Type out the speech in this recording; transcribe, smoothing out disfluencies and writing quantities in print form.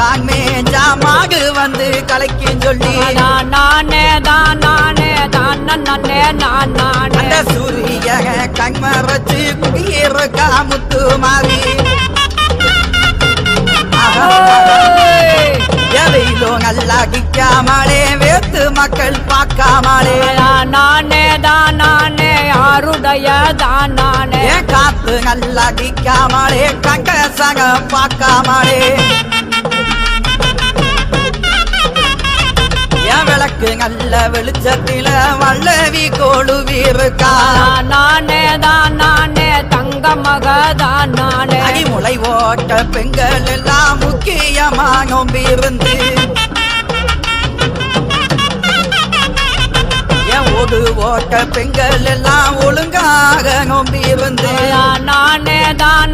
தாமே ஜாமாடு வந்து கலைக்கும் சொல்லி நானே தான் அந்த சூரிய கண்மறைச்சு குடியிருக்கா முத்து மாறி எவையிலோ நல்லா கிக்காமலே வேத்து மக்கள் பார்க்காமலே நானே யாருடைய தான் நானே காத்து நல்லா கிக்காமலே கண்ட சக பார்க்காமலே விளக்கு நல்ல வெளிச்சத்தில வல்லவி கொழுவிருக்கா நானே தங்க மகதான் நானே அடிமுளை ஓட்ட பெண்கள் எல்லாம் முக்கியமா நோம்பிருந்து ஓடு ஓட்ட பெண்கள் எல்லாம் ஒழுங்காக நோம்பிருந்து நானே தான்